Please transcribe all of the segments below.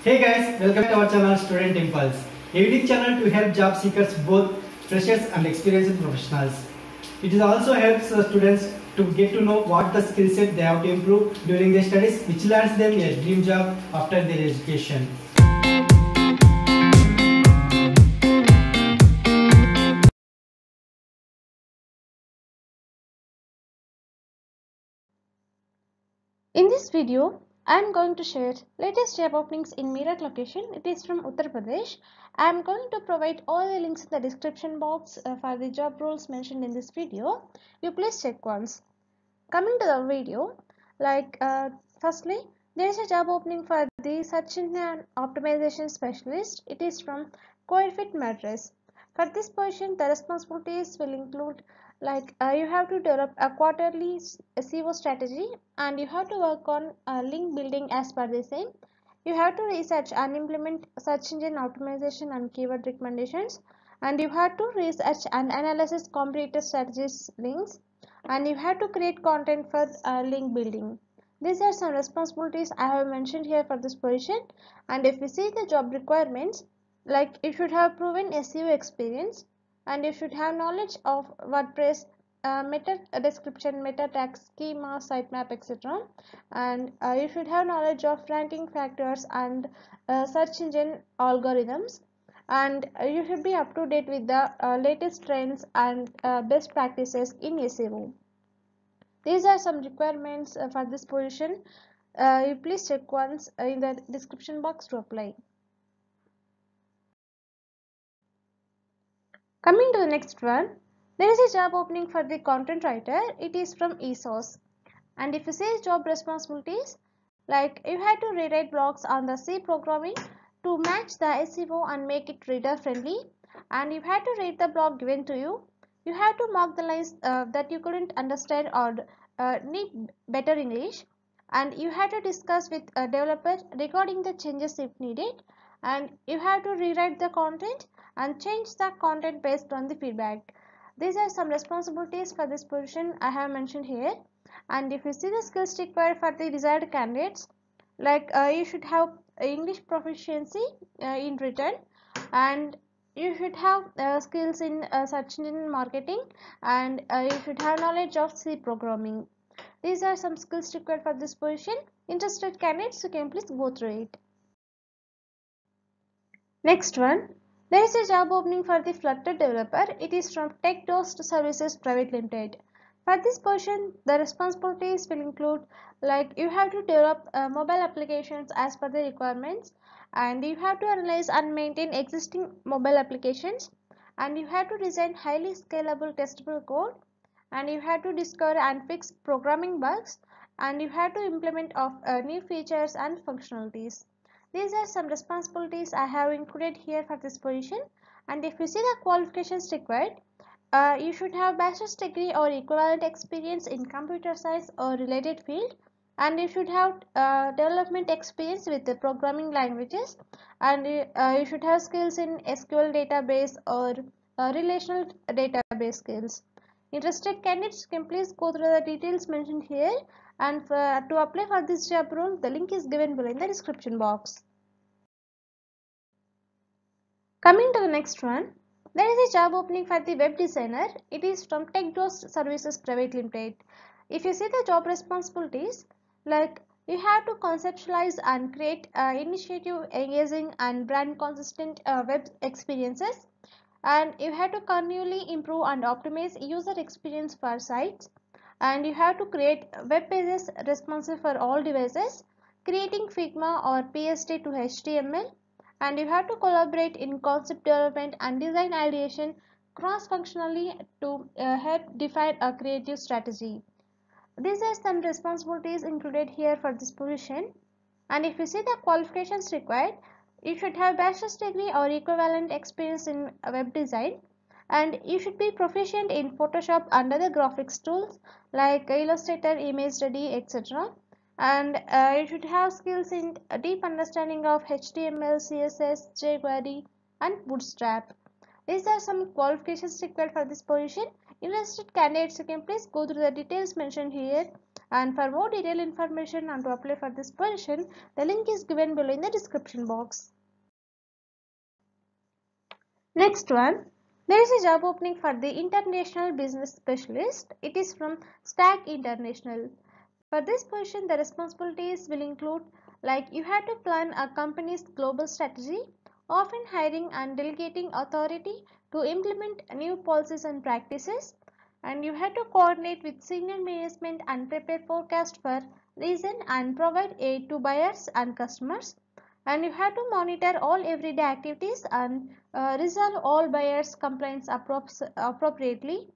Hey guys, welcome to our channel Student Impulse, a unique channel to help job seekers, both freshers and experienced professionals. It is also helps students to get to know what the skill set they have to improve during their studies, which lands them a dream job after their education. In this video, I am going to share latest job openings in Meerut location. It is from Uttar Pradesh. I am going to provide all the links in the description box for the job roles mentioned in this video. You please check once. Coming to the video, firstly, there is a job opening for the search engine optimization specialist. It is from CodeFit Matrix. For this position, the responsibilities will include you have to develop a quarterly SEO strategy and you have to work on link building as per the same. You have to research and implement search engine optimization and keyword recommendations, and you have to research and analyze competitor strategies links, and you have to create content for link building. These are some responsibilities I have mentioned here for this position. And if we see the job requirements, like you should have proven SEO experience, and you should have knowledge of WordPress, meta description, meta tags, schema, sitemap, etc. And you should have knowledge of ranking factors and search engine algorithms, and you should be up to date with the latest trends and best practices in SEO. These are some requirements for this position. You please check once in the description box to apply. Coming to the next one, there is a job opening for the content writer. It is from ESOS. And if you say job responsibilities, like you have to rewrite blogs on the C programming to match the SEO and make it reader friendly, and you have to read the blog given to you. You have to mark the lines that you couldn't understand or need better English, and you have to discuss with a developer regarding the changes if needed, and you have to rewrite the content and change the content based on the feedback. These are some responsibilities for this position I have mentioned here. And if you see the skills required for the desired candidates, you should have English proficiency in written, and you should have skills in search engine marketing, and you should have knowledge of C programming. These are some skills required for this position. Interested candidates, you can please go through it. Next one, there is a job opening for the Flutter developer. It is from TechDost Services Private Limited. For this position, the responsibilities will include you have to develop mobile applications as per the requirements, and you have to analyze and maintain existing mobile applications, and you have to design highly scalable testable code, and you have to discover and fix programming bugs, and you have to implement of new features and functionalities. These are some responsibilities I have included here for this position. And if you see the qualifications required, you should have bachelor's degree or equivalent experience in computer science or related field, and you should have development experience with the programming languages, and you should have skills in SQL database or relational database skills. Interested candidates can please go through the details mentioned here, and to apply for this job role, the link is given below in the description box. Coming to the next one, there is a job opening for the web designer. It is from TechDost Services Private Limited. If you see the job responsibilities, you have to conceptualize and create initiative, engaging and brand consistent web experiences, and you have to continually improve and optimize user experience for sites, and you have to create web pages responsive for all devices, creating Figma or PSD to HTML, and you have to collaborate in concept development and design ideation cross-functionally to help define a creative strategy. These are some responsibilities included here for this position. And if you see the qualifications required, you should have bachelor's degree or equivalent experience in web design, and you should be proficient in Photoshop and other graphics tools like Illustrator, ImageReady, etc. And you should have skills in a deep understanding of HTML, CSS, jQuery, and Bootstrap. These are some qualifications required for this position. Interested candidates, you can please go through the details mentioned here, And for more detailed information and to apply for this position, the link is given below in the description box. Next one, there is a job opening for the International Business Specialist. It is from Stack International. For this position, the responsibilities will include like you have to plan a company's global strategy, often hiring and delegating authority to implement new policies and practices, and you have to coordinate with senior management and prepare forecast for reason and provide aid to buyers and customers, and you have to monitor all everyday activities and resolve all buyers complaints appropriately,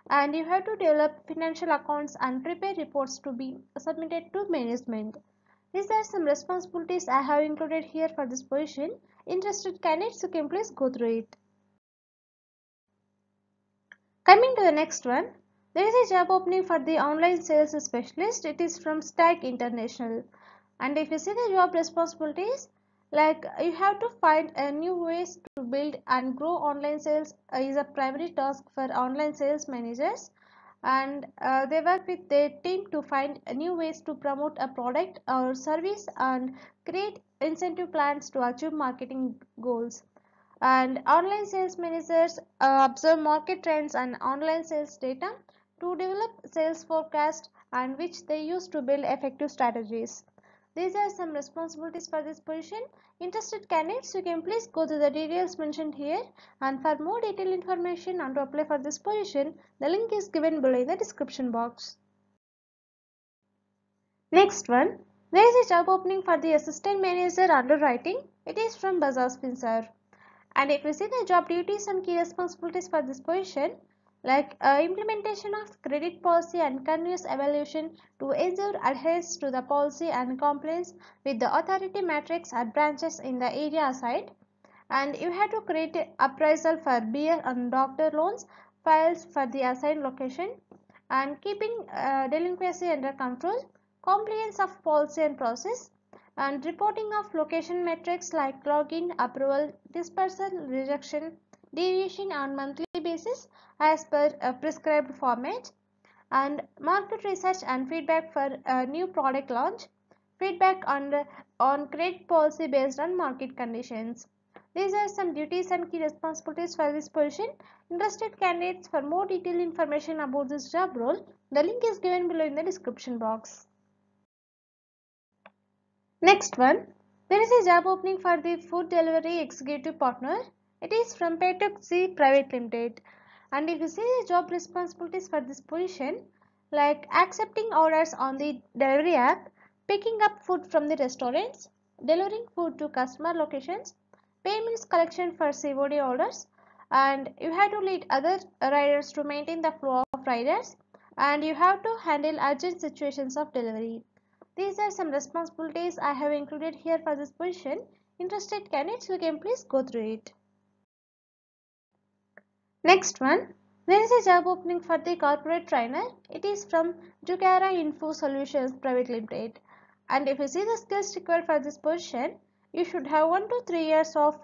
and you have to develop financial accounts and prepare reports to be submitted to management. These are some responsibilities I have included here for this position. Interested candidates, you can please go through it. Coming to the next one, there is a job opening for the online sales specialist. It is from Stack International. And if you see the job responsibilities, like you have to find new ways to build and grow online sales is a primary task for online sales managers, and they work with their team to find new ways to promote a product or service and create incentive plans to achieve marketing goals. And online sales managers observe market trends and online sales data to develop sales forecast and which they use to build effective strategies. These are some responsibilities for this position. Interested candidates, you can please go to the details mentioned here, and for more detailed information and to apply for this position, the link is given below in the description box. Next one, there is a job opening for the assistant manager underwriting. It is from Bajaj Finserv. And if we see the job duties and key responsibilities for this position, like implementation of credit policy and continuous evaluation to ensure adherence to the policy and compliance with the authority matrix at branches in the area assigned, and you have to create appraisal for beer and doctor loans files for the assigned location, and keeping delinquency under control, compliance of policy and process, and reporting of location metrics like login, approval, dispersal, rejection, deviation on monthly basis as per a prescribed format, and market research and feedback for a new product launch, feedback on credit policy based on market conditions. These are some duties and key responsibilities for this position. Interested candidates, for more detailed information about this job role, the link is given below in the description box. Next one, there is a job opening for the food delivery executive partner. It is from Petuk C Private Limited. And if you see the job responsibilities for this position, like accepting orders on the delivery app, picking up food from the restaurants, delivering food to customer locations, payments collection for COD orders, and you have to lead other riders to maintain the flow of riders, and you have to handle urgent situations of delivery. These are some responsibilities I have included here for this position. Interested candidates, you can please go through it. Next one, there is a job opening for the corporate trainer. It is from Jucara Info Solutions Private Limited. And if you see the skills required for this position, you should have 1 to 3 years of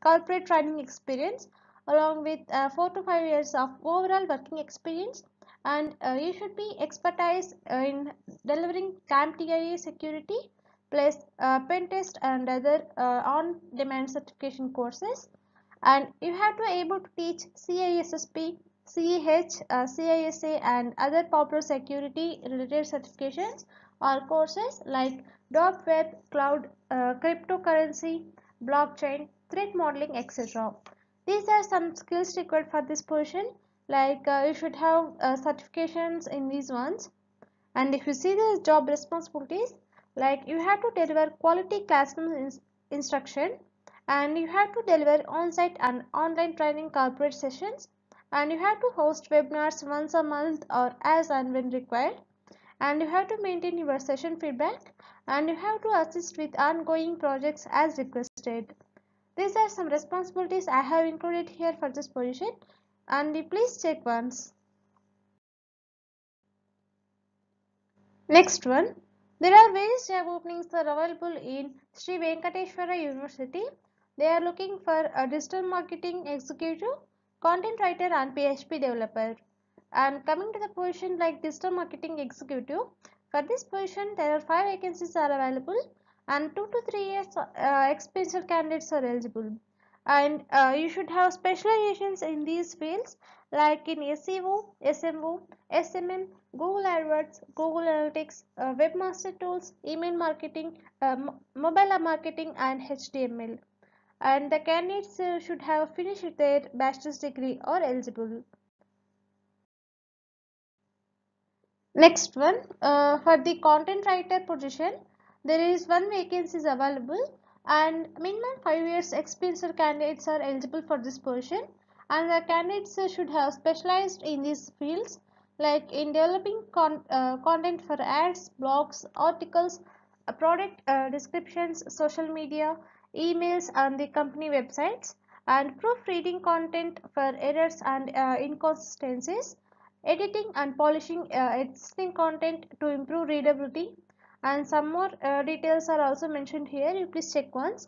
corporate training experience along with 4 to 5 years of overall working experience, and you should be expertise in delivering CAMP TIA security plus pen test and other on-demand certification courses, and you have to able to teach CISSP, CEH, CISA and other popular security related certifications or courses like dark web, cloud, cryptocurrency, blockchain, threat modeling, etc. These are some skills required for this position, like you should have certifications in these ones. And if you see the job responsibilities, like you have to deliver quality classroom instruction, and you have to deliver on-site and online training corporate sessions, and you have to host webinars once a month or as and when required, and you have to maintain your session feedback, and you have to assist with ongoing projects as requested. These are some responsibilities I have included here for this position, and please check once. Next one, there are various job openings that are available in Sri Venkateshwara University. They are looking for a digital marketing executive, content writer and PHP developer. And coming to the position like digital marketing executive, For this position, there are 5 vacancies are available, and 2 to 3 years experienced candidates are eligible. And you should have specializations in these fields like in SEO, SMO, SMM, Google AdWords, Google Analytics, Webmaster Tools, email marketing, mobile marketing, and HTML. And the candidates should have finished their bachelor's degree or eligible. Next one, for the content writer position, there is one vacancy is available, and minimum 5 years experienced candidates are eligible for this position, and the candidates should have specialized in these fields like in developing content for ads, blogs, articles, product descriptions, social media, emails, and the company websites, and proofreading content for errors and inconsistencies, editing and polishing existing content to improve readability, and some more details are also mentioned here. You please check once.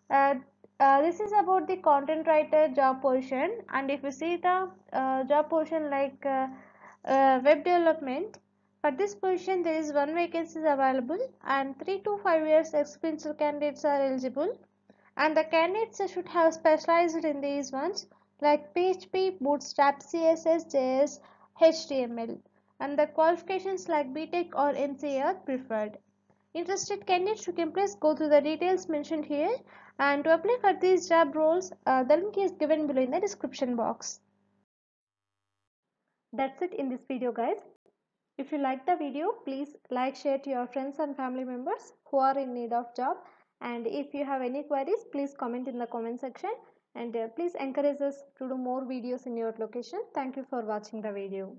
uh, this is about the content writer job position, and if you see the job position like web development, for this position there is one vacancy available, and 3 to 5 years experienced candidates are eligible, and the candidates should have specialized in these ones like PHP, Bootstrap, CSS, JS, HTML, and the qualifications like BTech or MCA are preferred. Interested candidates, you can please go through the details mentioned here, and to apply for these job roles, the link is given below in the description box. That's it in this video, guys. If you like the video, please like, share to your friends and family members who are in need of job. And if you have any queries, please comment in the comment section, and please encourage us to do more videos in your location. Thank you for watching the video.